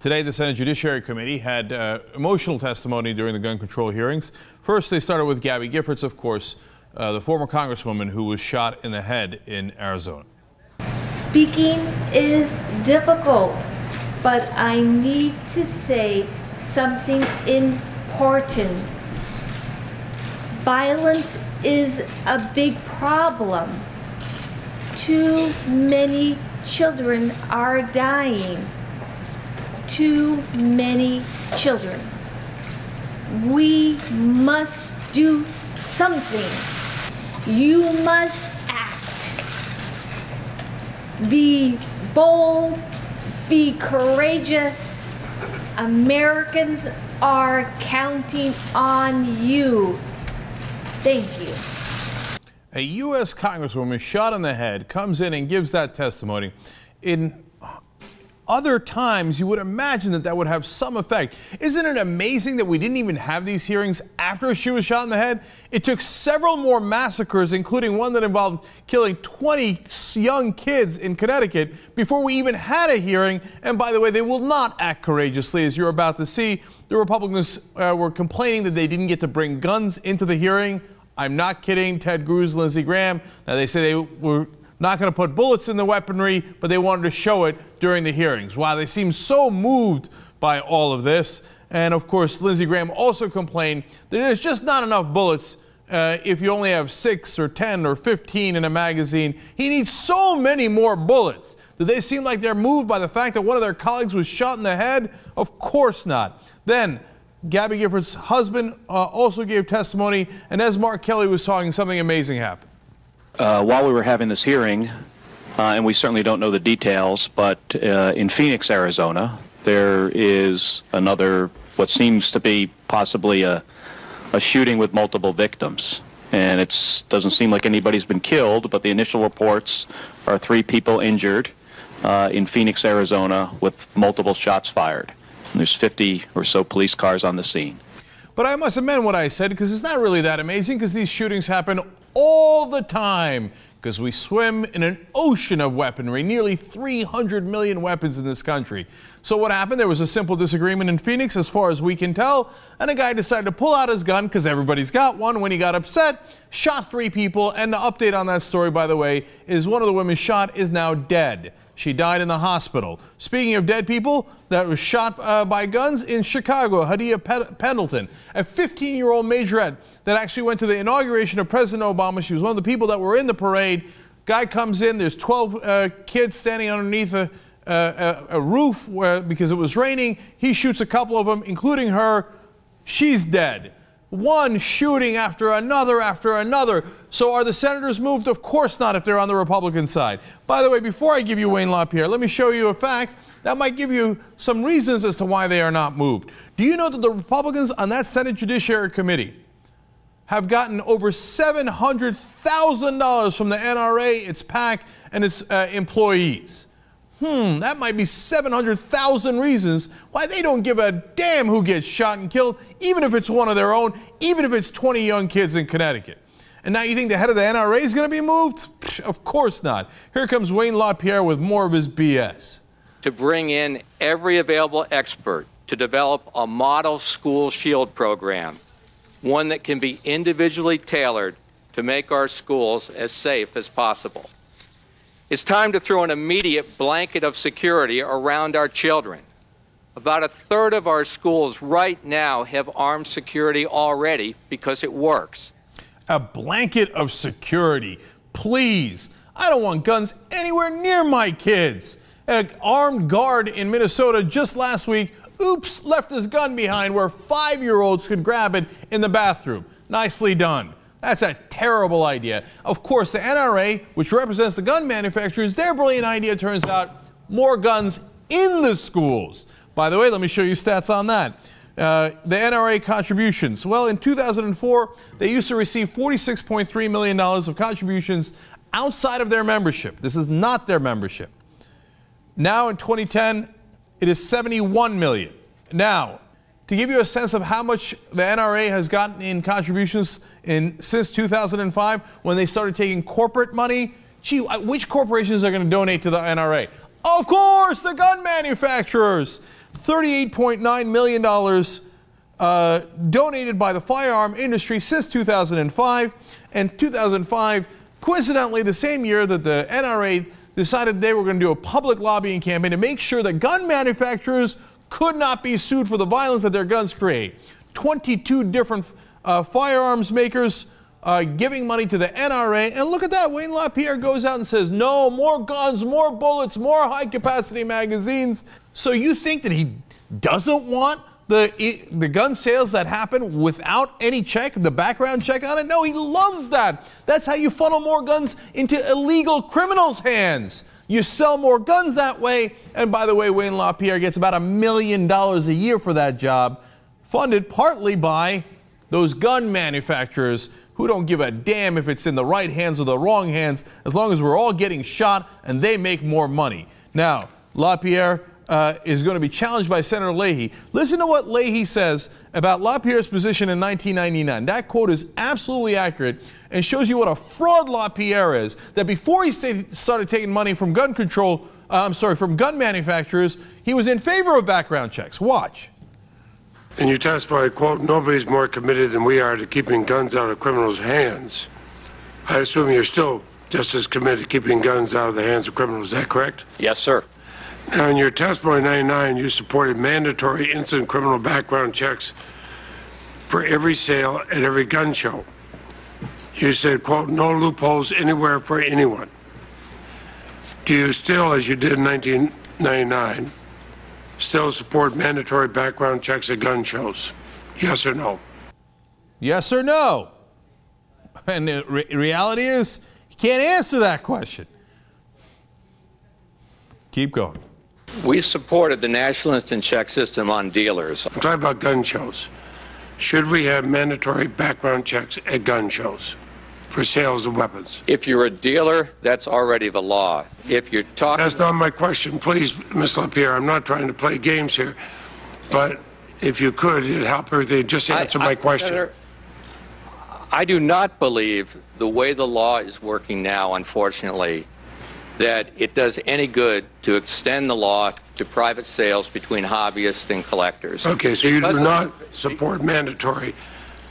Today, the Senate Judiciary Committee had emotional testimony during the gun control hearings. First, they started with Gabby Giffords, of course, the former congresswoman who was shot in the head in Arizona. Speaking is difficult, but I need to say something important. Violence is a big problem. Too many children are dying. Too many children. We must do something. You must act. Be bold, be courageous. Americans are counting on you. Thank you. A U.S. Congresswoman shot in the head comes in and gives that testimony. In other times, you would imagine that that would have some effect. Isn't it amazing that we didn't even have these hearings after she was shot in the head? It took several more massacres, including one that involved killing 20 young kids in Connecticut, before we even had a hearing. And by the way, they will not act courageously, as you're about to see. The Republicans were complaining that they didn't get to bring guns into the hearing. I'm not kidding. Ted Cruz, Lindsey Graham. Now, they say they were not going to put bullets in the weaponry, but they wanted to show it during the hearings. Wow, they seem so moved by all of this. And of course, Lindsey Graham also complained that there's just not enough bullets if you only have 6 or 10 or 15 in a magazine. He needs so many more bullets. Do they seem like they're moved by the fact that one of their colleagues was shot in the head? Of course not. Then Gabby Giffords' husband also gave testimony, and as Mark Kelly was talking, something amazing happened. While we were having this hearing, and we certainly don't know the details, but in Phoenix, Arizona, there is another, what seems to be possibly a shooting with multiple victims. And it doesn't seem like anybody's been killed, but the initial reports are 3 people injured in Phoenix, Arizona, with multiple shots fired. And there's 50 or so police cars on the scene. But I must amend what I said, because it's not really that amazing, because these shootings happen all the time, because we swim in an ocean of weaponry, nearly 300 million weapons in this country. So what happened? There was a simple disagreement in Phoenix, as far as we can tell, and a guy decided to pull out his gun, because everybody's got one. When he got upset, shot 3 people, and the update on that story, by the way, is one of the women shot is now dead. She died in the hospital. Speaking of dead people that was shot by guns in Chicago, Hadia Pendleton, a 15-year-old majorette that actually went to the inauguration of President Obama. She was one of the people that were in the parade. Guy comes in. There's 12 kids standing underneath a roof because it was raining. He shoots a couple of them, including her. She's dead. One shooting after another. So are the senators moved? Of course not, if they're on the Republican side. By the way, before I give you Wayne LaPierre, let me show you a fact that might give you some reasons as to why they are not moved. Do you know that the Republicans on that Senate Judiciary Committee have gotten over $700,000 from the NRA, its PAC, and its employees? That might be 700,000 reasons why they don't give a damn who gets shot and killed, even if it's one of their own, even if it's 20 young kids in Connecticut. And now you think the head of the NRA is going to be moved? Of course not. Here comes Wayne LaPierre with more of his BS. To bring in every available expert to develop a model school shield program, one that can be individually tailored to make our schools as safe as possible. It's time to throw an immediate blanket of security around our children. About 1/3 of our schools right now have armed security already because it works. A blanket of security. Please. I don't want guns anywhere near my kids. An armed guard in Minnesota just last week, left his gun behind where 5-year-olds could grab it in the bathroom. Nicely done. That's a terrible idea. Of course, the NRA, which represents the gun manufacturers, their brilliant idea turns out more guns in the schools. By the way, let me show you stats on that. The NRA contributions. Well, in 2004, they used to receive $46.3 million of contributions outside of their membership. This is not their membership. Now in 2010, it is $71 million. Now, to give you a sense of how much the NRA has gotten in contributions since 2005, when they started taking corporate money, gee, which corporations are going to donate to the NRA? Of course, the gun manufacturers. $38.9 million donated by the firearm industry since 2005. And 2005, coincidentally, the same year that the NRA decided they were going to do a public lobbying campaign to make sure that gun manufacturers could not be sued for the violence that their guns create. 22 different firearms makers giving money to the NRA. And look at that. Wayne LaPierre goes out and says, no, more guns, more bullets, more high-capacity magazines. So you think that he doesn't want the gun sales that happen without any check, the background check on it? No, he loves that. That's how you funnel more guns into illegal criminals' hands. You sell more guns that way. And by the way, Wayne LaPierre gets about $1 million a year for that job, funded partly by those gun manufacturers who don't give a damn if it's in the right hands or the wrong hands, as long as we're all getting shot and they make more money. Now, LaPierre is going to be challenged by Senator Leahy. Listen to what Leahy says about LaPierre's position in 1999. That quote is absolutely accurate and shows you what a fraud LaPierre is. That before he started taking money from gun manufacturers, he was in favor of background checks. Watch. And you testify, quote, nobody's more committed than we are to keeping guns out of criminals' hands. I assume you're still just as committed to keeping guns out of the hands of criminals. Is that correct? Yes, sir. Now, in your testimony in 99, you supported mandatory instant criminal background checks for every sale at every gun show. You said, quote, no loopholes anywhere for anyone. Do you still, as you did in 1999, still support mandatory background checks at gun shows? Yes or no? Yes or no? And the reality is, you can't answer that question. Keep going. We supported the National Instant Check system on dealers. I'm talking about gun shows. Should we have mandatory background checks at gun shows for sales of weapons? If you're a dealer, that's already the law. If you're talking... That's not my question. Please, Ms. LaPierre, I'm not trying to play games here, but if you could, it'd help everything. Just answer my question. Senator, I do not believe the way the law is working now, unfortunately, that it does any good to extend the law to private sales between hobbyists and collectors. Okay, so you do not support mandatory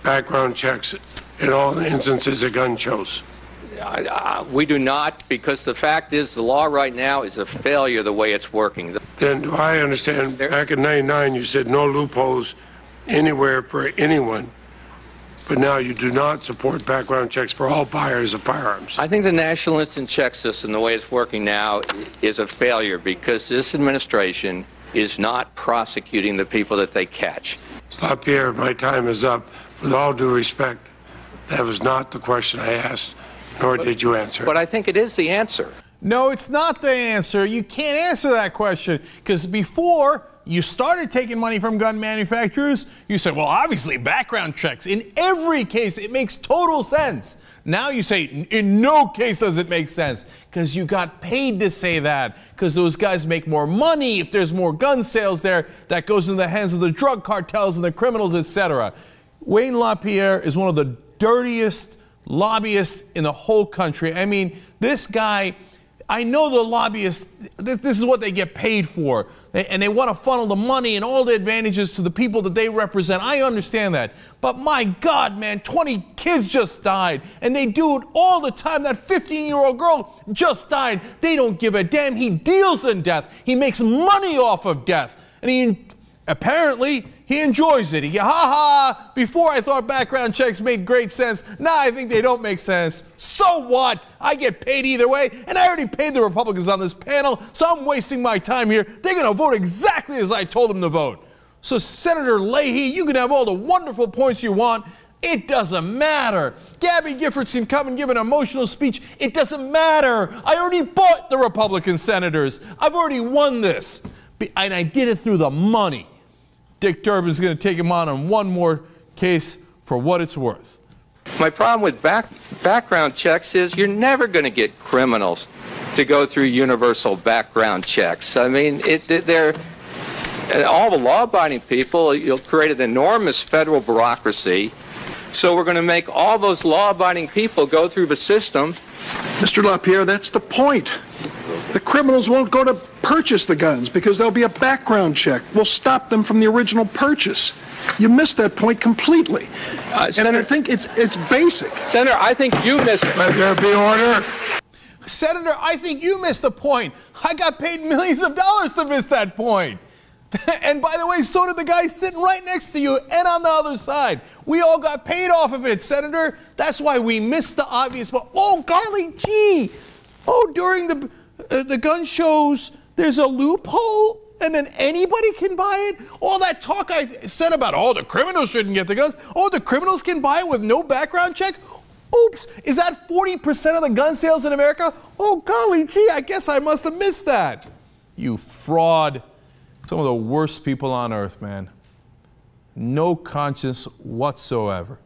background checks in all instances at gun shows? We do not, because the fact is the law right now is a failure the way it's working. Then do I understand, back in 99 you said no loopholes anywhere for anyone, but now you do not support background checks for all buyers of firearms? I think the National Instant Check system, the way it's working now, is a failure because this administration is not prosecuting the people that they catch. LaPierre, my time is up. With all due respect, that was not the question I asked, nor did you answer it. But I think it is the answer. No, it's not the answer. You can't answer that question because before you started taking money from gun manufacturers, you said, well, obviously background checks. In every case, it makes total sense. Now you say, in no case does it make sense because you got paid to say that because those guys make more money if there's more gun sales there that goes in the hands of the drug cartels and the criminals, etc. Wayne LaPierre is one of the dirtiest lobbyists in the whole country. I mean, this guy, I know the lobbyists, this is what they get paid for. And they want to funnel the money and all the advantages to the people that they represent. I understand that. But my God, man, 20 kids just died. And they do it all the time. That 15-year-old girl just died. They don't give a damn. He deals in death. He makes money off of death. And apparently, he enjoys it. Ha, before I thought background checks made great sense. Now I think they don't make sense. So what? I get paid either way, and I already paid the Republicans on this panel, so I'm wasting my time here. They're going to vote exactly as I told them to vote. So Senator Leahy, you can have all the wonderful points you want. It doesn't matter. Gabby Giffords can come and give an emotional speech. It doesn't matter. I already bought the Republican senators. I've already won this, and I did it through the money. Dick Durbin's going to take him on one more case for what it's worth. My problem with background checks is you're never going to get criminals to go through universal background checks. I mean, they're all the law-abiding people. You'll create an enormous federal bureaucracy. So we're going to make all those law-abiding people go through the system. Mr. LaPierre, that's the point. The criminals won't go to purchase the guns because there'll be a background check. We'll stop them from the original purchase. You missed that point completely. And I think it's basic. Senator, I think you missed it. Let there be order. Senator, I think you missed the point. I got paid millions of dollars to miss that point. And by the way, so did the guy sitting right next to you and on the other side. We all got paid off of it, Senator. That's why we missed the obvious. But oh, golly gee. Oh, during the gun shows, there's a loophole and then anybody can buy it? All that talk I said about, oh, the criminals shouldn't get the guns. Oh, the criminals can buy it with no background check? Oops, is that 40% of the gun sales in America? Oh, golly gee, I guess I must have missed that. You fraud. Some of the worst people on earth, man. No conscience whatsoever.